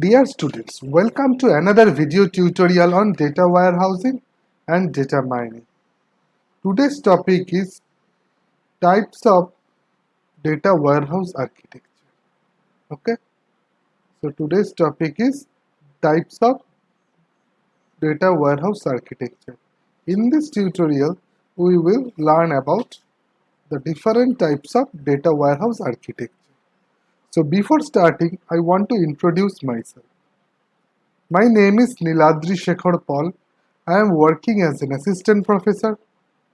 Dear students, welcome to another video tutorial on data warehousing and data mining. Today's topic is types of data warehouse architecture. Okay, so today's topic is types of data warehouse architecture. In this tutorial, we will learn about the different types of data warehouse architecture. So before starting, I want to introduce myself. My name is Niladri Shekhar Paul. I am working as an assistant professor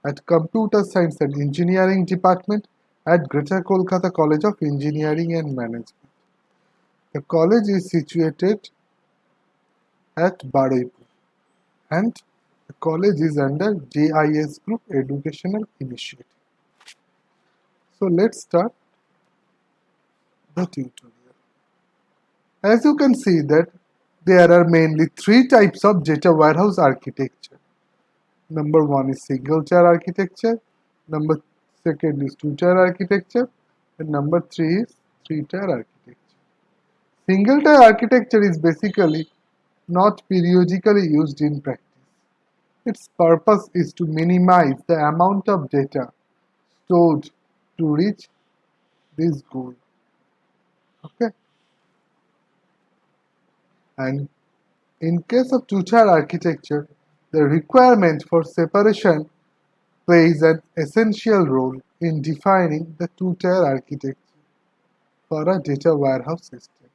at Computer Science and Engineering Department at Greater Kolkata College of Engineering and Management. The college is situated at Baruipur and the college is under JIS Group Educational Initiative. So let's start the tutorial. As you can see that there are mainly three types of data warehouse architecture. Number one is single tier architecture, number second is two tier architecture, and number three is three tier architecture. Single tier architecture is basically not periodically used in practice. Its purpose is to minimize the amount of data stored to reach this goal. Okay, and in case of two tier architecture, the requirement for separation plays an essential role in defining the two tier architecture for a data warehouse system.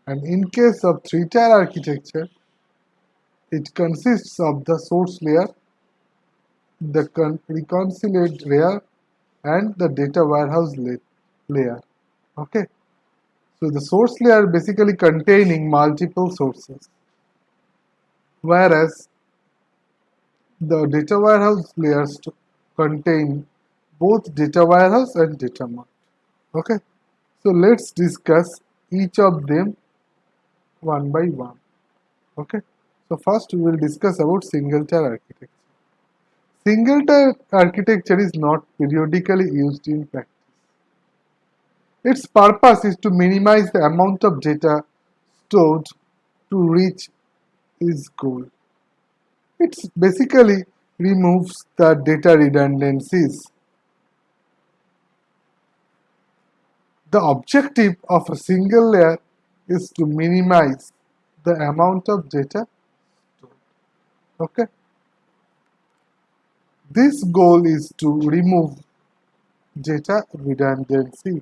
And in case of three tier architecture, it consists of the source layer, the reconciliate layer, and the data warehouse layer. Okay, so the source layer basically containing multiple sources, whereas the data warehouse layers contain both data warehouse and data mart. Okay, so let's discuss each of them one by one. Okay, so first we will discuss about single tier architecture. Single tier architecture is not periodically used in practice. Its purpose is to minimize the amount of data stored to reach its goal. It basically removes the data redundancies. The objective of a single layer is to minimize the amount of data stored. Okay. This goal is to remove data redundancy.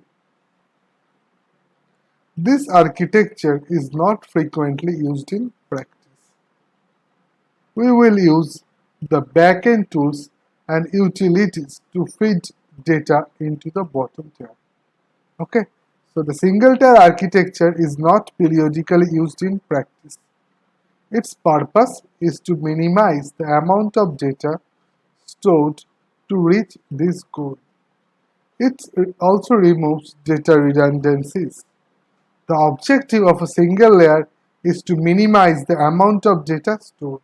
This architecture is not frequently used in practice. We will use the backend tools and utilities to feed data into the bottom tier. Okay, so the single tier architecture is not periodically used in practice. Its purpose is to minimize the amount of data stored to reach this goal. It also removes data redundancies. The objective of a single layer is to minimize the amount of data stored.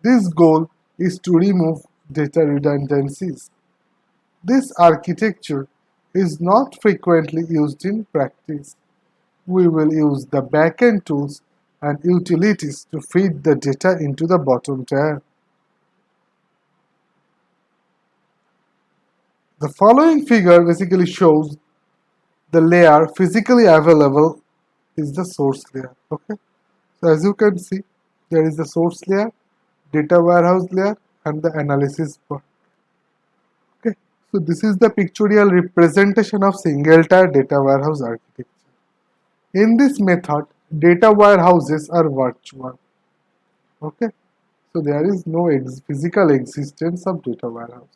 This goal is to remove data redundancies. This architecture is not frequently used in practice. We will use the backend tools and utilities to feed the data into the bottom tier. The following figure basically shows the layer physically available is the source layer. Okay, so as you can see, there is the source layer, data warehouse layer, and the analysis part. Okay, so this is the pictorial representation of single tier data warehouse architecture. In this method, data warehouses are virtual. Okay, so there is no physical existence of data warehouse.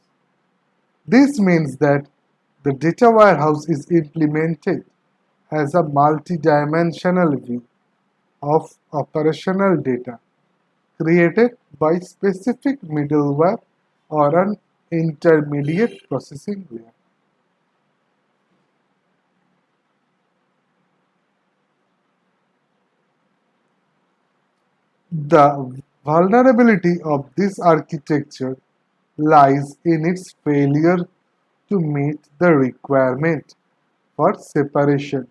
This means that the data warehouse is implemented as a multi-dimensional view of operational data created by specific middleware or an intermediate processing layer. The vulnerability of this architecture lies in its failure to meet the requirement for separation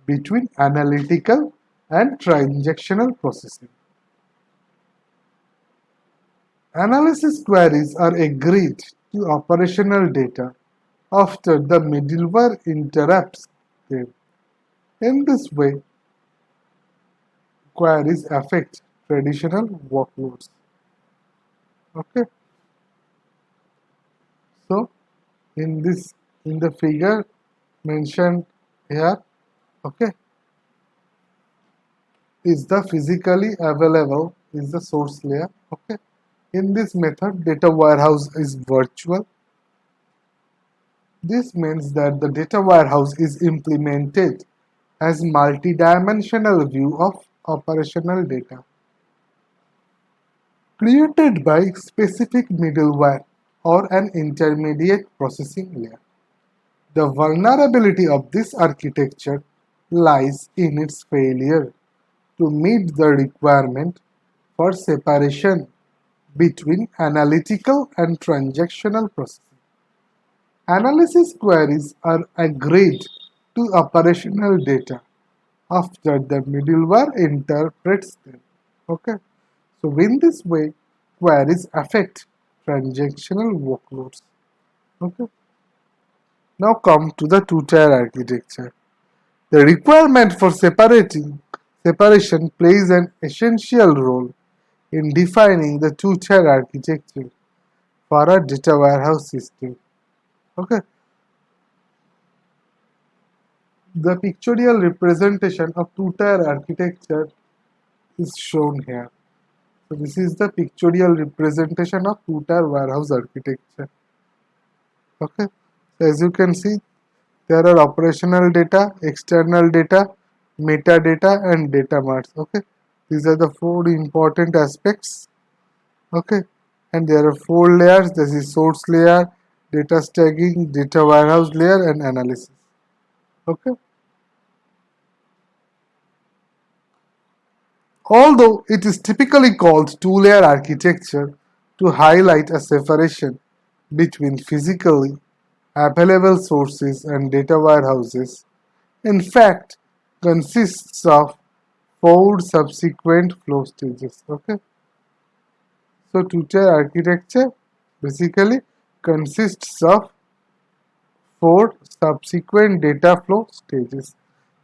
between analytical and transactional processing. Analysis queries are agreed to operational data after the middleware interrupts them. In this way, queries affect traditional workloads. Okay, so in the figure mentioned here, okay, is the physically available is the source layer. Okay, in this method, data warehouse is virtual. This means that the data warehouse is implemented as multi-dimensional view of operational data created by specific middleware or an intermediate processing layer. The vulnerability of this architecture lies in its failure to meet the requirement for separation between analytical and transactional processing. Analysis queries are agreed to operational data after the middleware interprets them. Okay, so in this way, queries affect transactional workloads. Okay, now come to the two-tier architecture. The requirement for separation plays an essential role in defining the two-tier architecture for a data warehouse system. Okay, the pictorial representation of two-tier architecture is shown here. So this is the pictorial representation of two-tier warehouse architecture. Okay, so as you can see, there are operational data, external data, metadata, and data marts. Okay, these are the four important aspects. Okay, and there are four layers. This is source layer, data staging, data warehouse layer, and analysis. Okay, although it is typically called two-layer architecture to highlight a separation between physically available sources and data warehouses, in fact consists of four subsequent flow stages. Okay, so two-tier architecture basically consists of four subsequent data flow stages.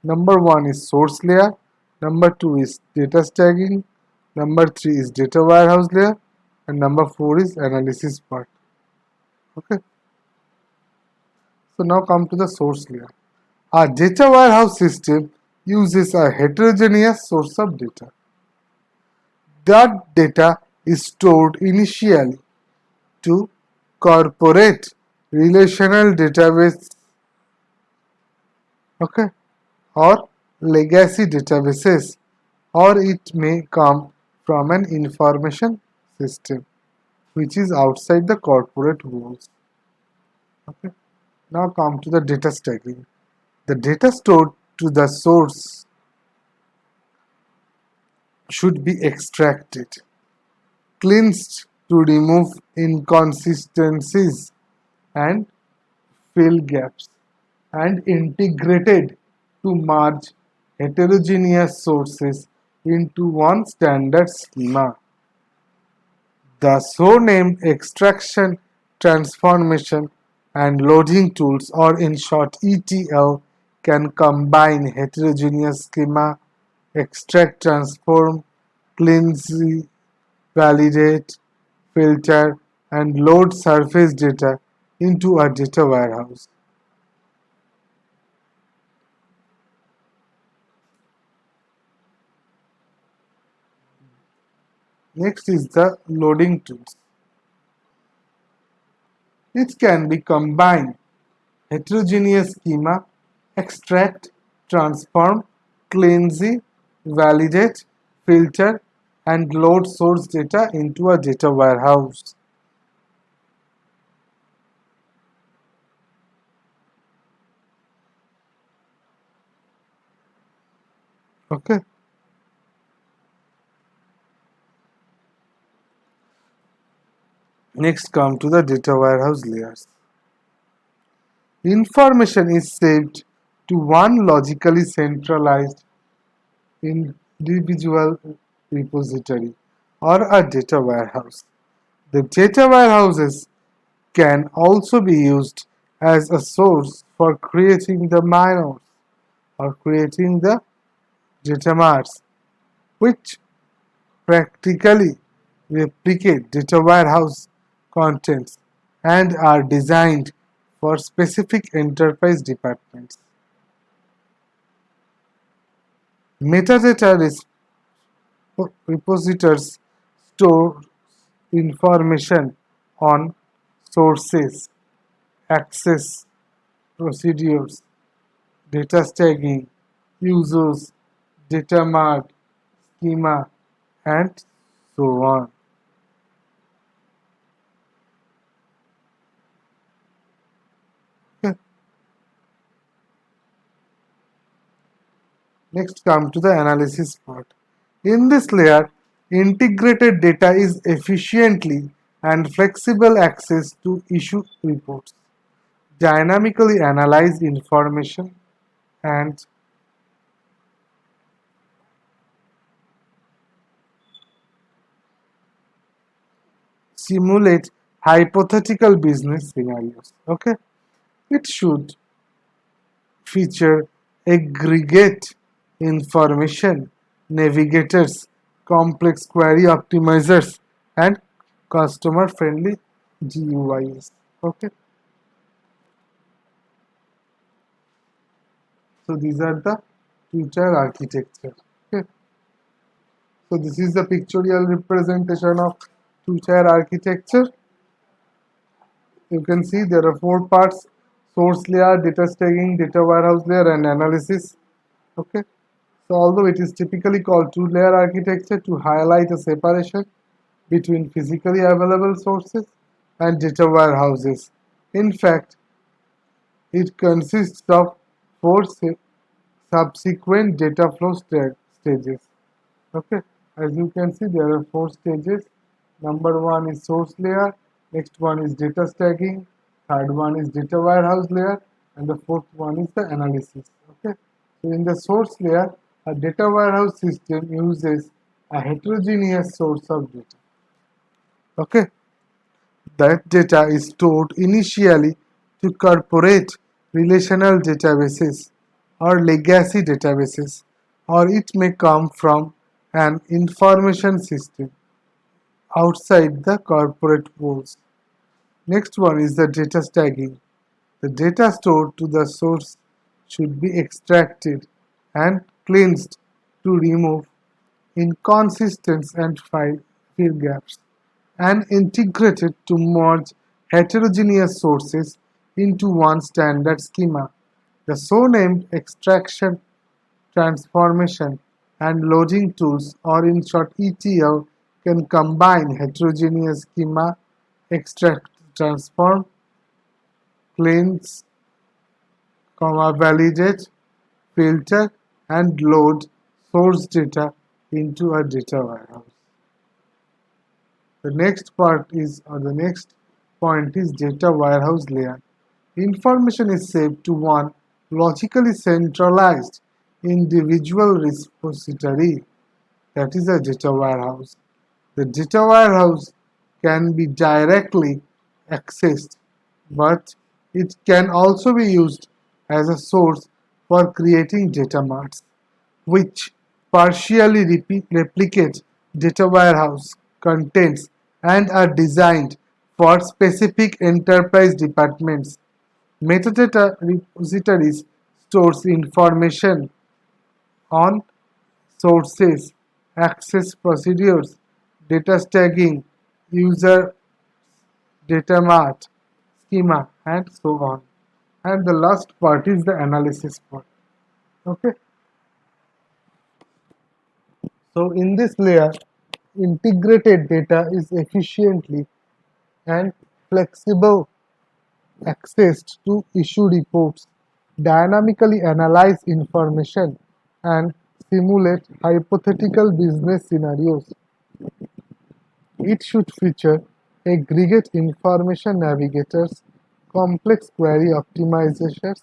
Number one is source layer, number two is data staging, number three is data warehouse layer, and number four is analysis part. Okay, so now come to the source layer. Our data warehouse system uses a heterogeneous source of data. That data is stored initially to corporate relational database, okay, or legacy databases, or it may come from an information system which is outside the corporate walls. Okay. Now come to the data stacking. The data stored to the source should be extracted, cleansed to remove inconsistencies and fill gaps, and integrated to merge heterogeneous sources into one standard schema. The so-named extraction, transformation, and loading tools, or in short ETL, can combine heterogeneous schema, extract, transform, cleanse, validate, filter, and load surface data into a data warehouse. Next is the loading tools. It can be combined heterogeneous schema, extract, transform, cleanse, validate, filter, and load source data into a data warehouse. Okay. Next come to the data warehouse layers. Information is saved to one logically centralized individual repository or a data warehouse. The data warehouses can also be used as a source for creating the miners or creating the data marts, which practically replicate data warehouse contents and are designed for specific enterprise departments. Metadata repositories store information on sources, access procedures, data staging, users, data mart, schema, and so on. Okay. Next come to the analysis part. In this layer, integrated data is efficiently and flexible access to issue reports, dynamically analyze information and simulate hypothetical business scenarios. Okay, it should feature aggregate information navigators, complex query optimizers, and customer friendly GUIs. Okay, so these are the future architecture. Okay, so this is the pictorial representation of future architecture. You can see there are four parts: source layer, data staging, data warehouse layer, and analysis. Okay, so although it is typically called two-layer architecture to highlight a separation between physically available sources and data warehouses, in fact, it consists of four subsequent data flow stages. Okay, as you can see, there are four stages. Number one is source layer, next one is data stacking, third one is data warehouse layer, and the fourth one is the analysis. Okay, so in the source layer, a data warehouse system uses a heterogeneous source of data. Okay, that data is stored initially to corporate relational databases or legacy databases, or it may come from an information system outside the corporate walls. Next one is the data staging. The data stored to the source should be extracted and cleansed to remove inconsistencies and fill gaps, and integrated to merge heterogeneous sources into one standard schema. The so-named extraction, transformation, and loading tools, or in short ETL, can combine heterogeneous schema, extract, transform, cleanse, validate, filter, and load source data into a data warehouse. The next point is data warehouse layer. Information is saved to one logically centralized individual repository, that is a data warehouse. The data warehouse can be directly accessed, but it can also be used as a source for creating data marts, which partially replicate data warehouse contents and are designed for specific enterprise departments. Metadata repositories stores information on sources, access procedures, data staging, user data mart, schema, and so on. And the last part is the analysis part. Okay. So in this layer, integrated data is efficiently and flexible accessed to issue reports, dynamically analyze information, and simulate hypothetical business scenarios. It should feature aggregate information navigators, complex query optimizations,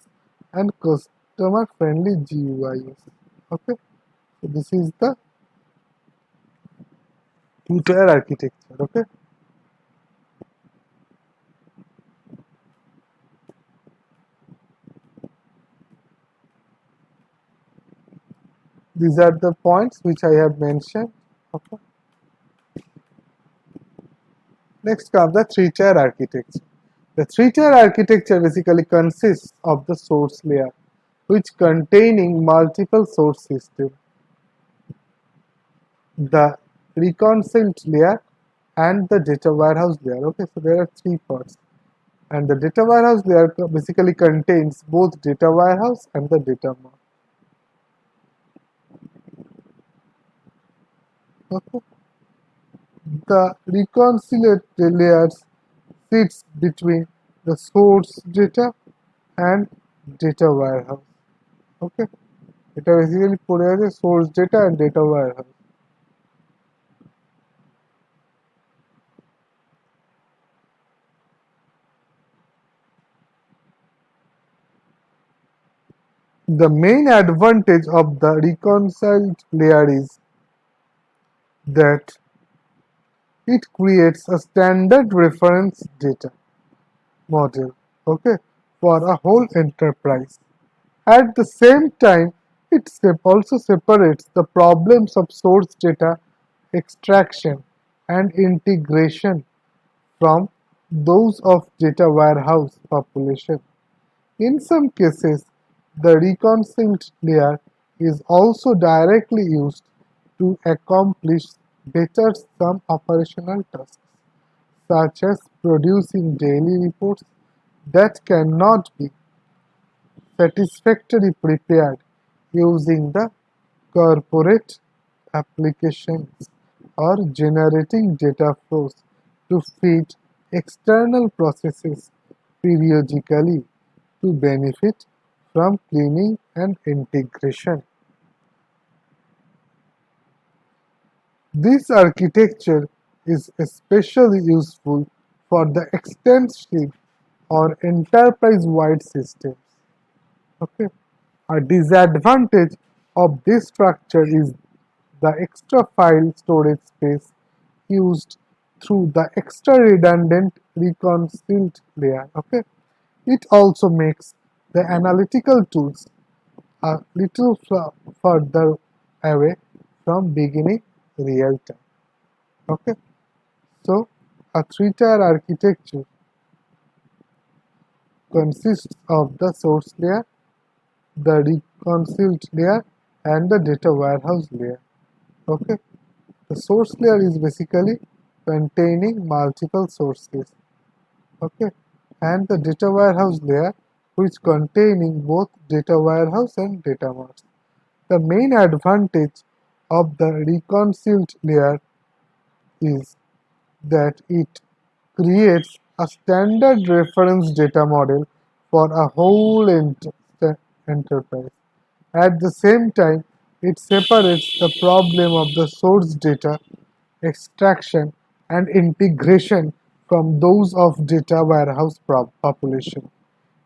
and customer-friendly GUIs. Okay, so this is the two-tier architecture. Okay, these are the points which I have mentioned. Okay, next comes the three-tier architecture. The three-tier architecture basically consists of the source layer, which containing multiple source systems, the reconciled layer, and the data warehouse layer. Okay, so there are three parts, and the data warehouse layer basically contains both data warehouse and the data mart. Okay, the reconciliate layers sits between the source data and data warehouse. Okay, এটা basically পড়ে আছে source data and data warehouse. The main advantage of the reconciled layer is that it creates a standard reference data model, okay, for a whole enterprise. At the same time, it also separates the problems of source data extraction and integration from those of data warehouse population. In some cases, the reconciled layer is also directly used to accomplish better some operational tasks, such as producing daily reports that cannot be satisfactorily prepared using the corporate applications or generating data flows to feed external processes periodically to benefit from cleaning and integration. This architecture is especially useful for the extensive or enterprise-wide systems. Okay. A disadvantage of this structure is the extra file storage space used through the extra redundant reconciled layer. Okay. It also makes the analytical tools a little further away from beginning real time. Okay. So a three-tier architecture consists of the source layer, the reconciled layer, and the data warehouse layer. Okay, the source layer is basically containing multiple sources. Okay, and the data warehouse layer, which containing both data warehouse and data marts. The main advantage of the reconciled layer is that it creates a standard reference data model for a whole enterprise. At the same time, it separates the problem of the source data extraction and integration from those of data warehouse population.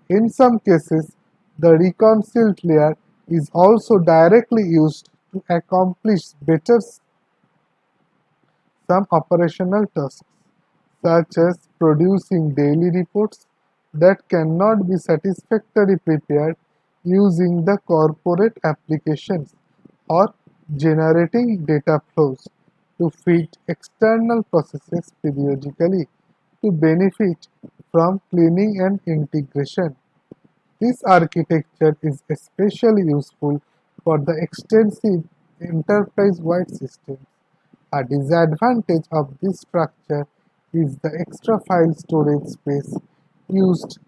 In some cases, the reconciled layer is also directly used to accomplish better some operational tasks, such as producing daily reports that cannot be satisfactorily prepared using the corporate applications or generating data flows to feed external processes periodically to benefit from cleaning and integration. This architecture is especially useful for the extensive enterprise-wide systems. A disadvantage of this structure is the extra file storage space used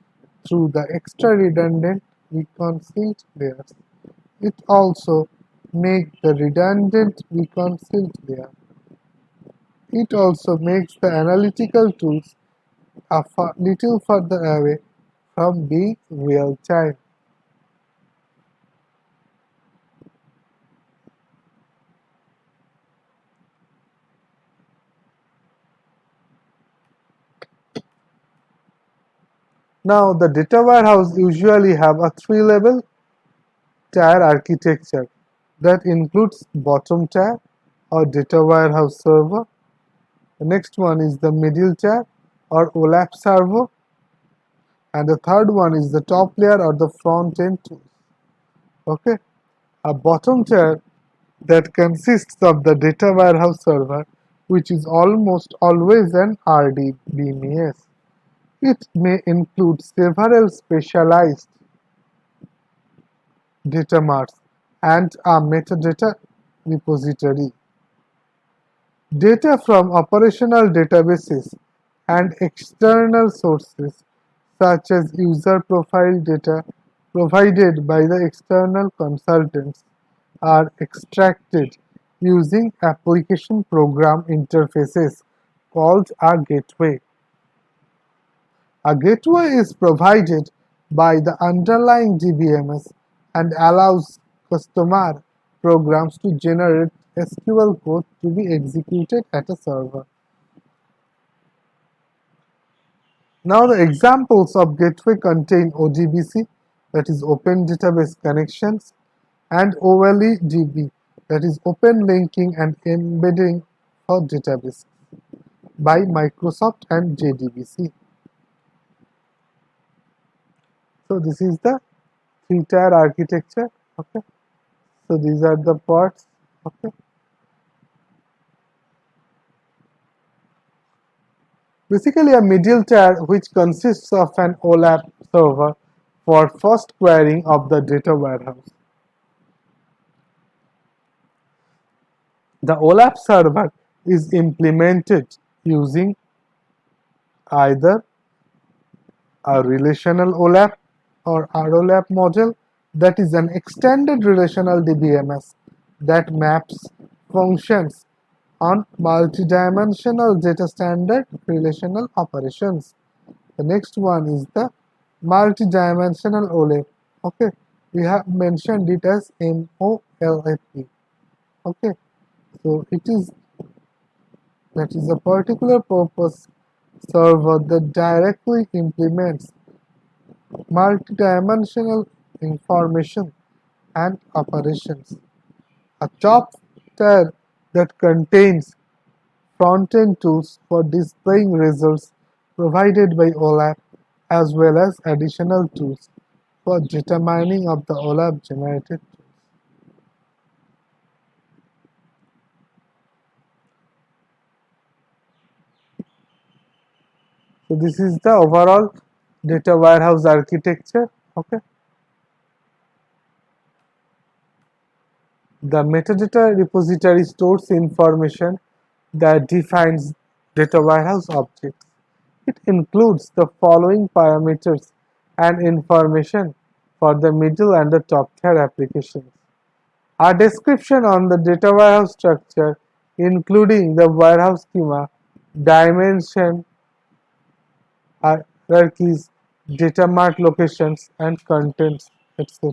through the extra redundant reconciled layers. It also makes the redundant reconciled layer. It also makes the analytical tools a little further away from being real time. Now the data warehouse usually have a three-level tier architecture that includes bottom tier or data warehouse server. The next one is the middle tier or OLAP server, and the third one is the top layer or the front end tools. Okay, a bottom tier that consists of the data warehouse server, which is almost always an RDBMS. It may include several specialized data marts and a metadata repository. Data from operational databases and external sources such as user profile data provided by the external consultants are extracted using application program interfaces called a gateway. A gateway is provided by the underlying DBMS and allows customer programs to generate SQL code to be executed at a server. Now the examples of gateway contain ODBC, that is Open Database Connections, and OLEDB, that is Open Linking and Embedding for Database by Microsoft and JDBC. So this is the three-tier architecture. Okay. So these are the parts. Okay. Basically, a middle tier which consists of an OLAP server for first querying of the data warehouse. The OLAP server is implemented using either a relational OLAP or ROLAP model, that is an extended relational DBMS that maps functions on multidimensional data standard relational operations. The next one is the multidimensional OLAP. Okay, we have mentioned it as MOLAP. Okay, so that is a particular purpose server that directly implements multidimensional information and operations. A top tier that contains front-end tools for displaying results provided by OLAP, as well as additional tools for determining of the OLAP generated tools. So this is the overall data warehouse architecture. Okay. The metadata repository stores information that defines data warehouse objects. It includes the following parameters and information for the middle and the top tier applications. A description on the data warehouse structure, including the warehouse schema, dimension, hierarchies, data mart locations, and contents, etc.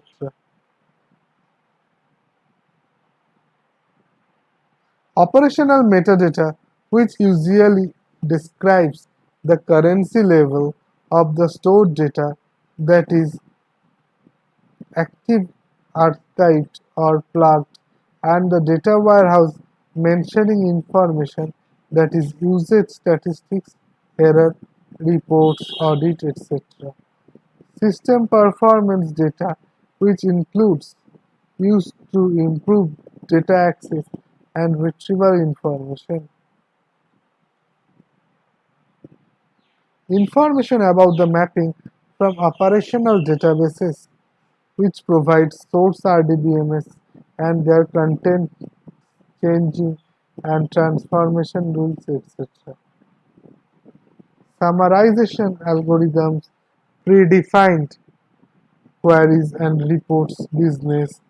Operational metadata, which usually describes the currency level of the stored data that is active, archived, or plugged, and the data warehouse mentioning information that is usage statistics, error, reports, audit, etc. System performance data, which includes used to improve data access and retrieval information. Information about the mapping from operational databases, which provides source RDBMS and their content changing and transformation rules, etc. Summarization algorithms, predefined queries and reports business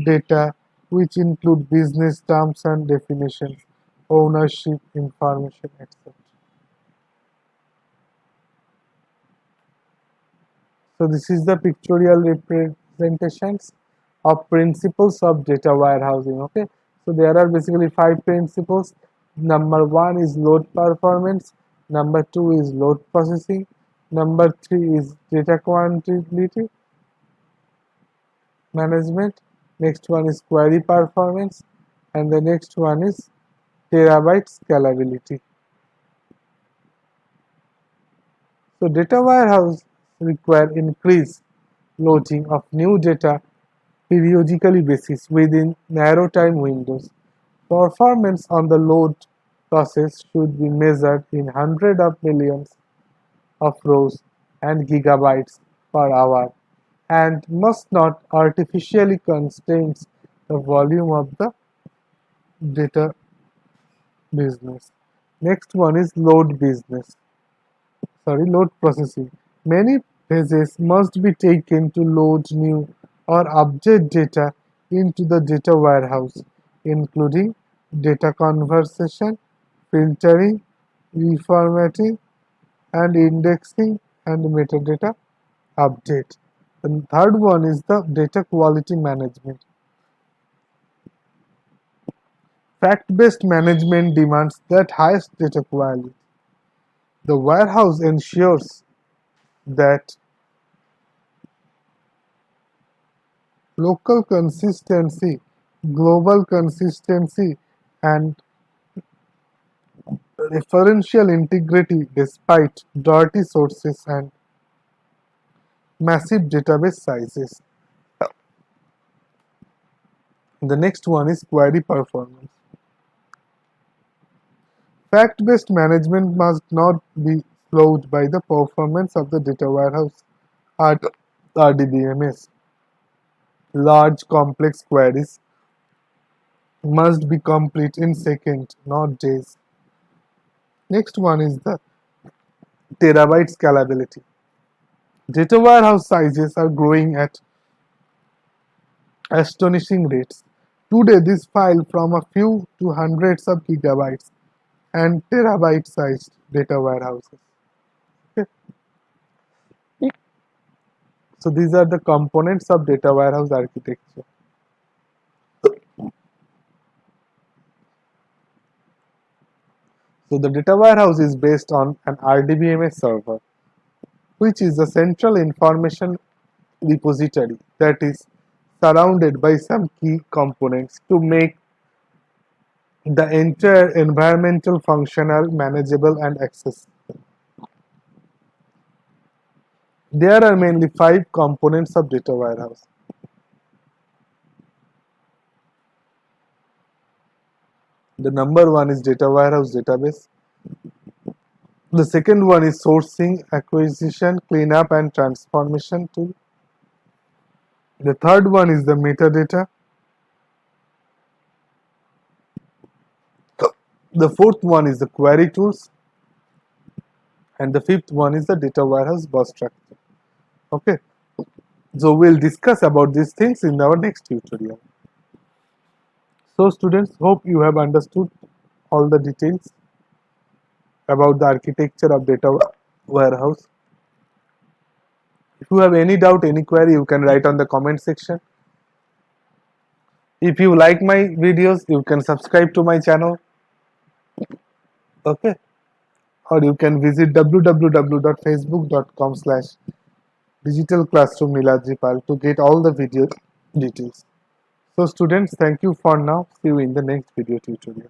data, which include business terms and definitions, ownership information, etc. So this is the pictorial representations of principles of data warehousing. Okay, so there are basically 5 principles. Number 1 is load performance. Number 2 is load processing. Number 3 is data quantity management. Next one is query performance, and the next one is terabyte scalability. So data warehouse require increased loading of new data periodically basis within narrow time windows. Performance on the load process should be measured in hundreds of millions of rows and gigabytes per hour and must not artificially constrain the volume of the data business. Next one is load processing. Many phases must be taken to load new or update data into the data warehouse, including data conversion, filtering, reformatting, and indexing and metadata update. The third one is the data quality management. Fact-based management demands that highest data quality. The warehouse ensures that local consistency, global consistency, and referential integrity despite dirty sources and massive database sizes. The next one is query performance. Fact-based management must not be slowed by the performance of the data warehouse RDBMS. Large complex queries must be complete in seconds, not days. Next one is the terabyte scalability. Data warehouse sizes are growing at astonishing rates. Today, this file from a few to hundreds of gigabytes and terabyte sized data warehouses. Okay. So these are the components of data warehouse architecture. So the data warehouse is based on an RDBMS server, which is a central information repository that is surrounded by some key components to make the entire environmental functional, manageable, and accessible. There are mainly 5 components of data warehouse. The number 1 is data warehouse database. The second one is sourcing, acquisition, cleanup, and transformation tool. The third one is the metadata. The fourth one is the query tools. And the fifth one is the data warehouse bus structure. Okay. So we'll discuss about these things in our next tutorial. So students, hope you have understood all the details about the architecture of data warehouse. If you have any doubt, any query, you can write on the comment section. If you like my videos, you can subscribe to my channel. Okay. Or you can visit www.facebook.com/digitalclassroom to get all the video details. So students, thank you for now. See you in the next video tutorial.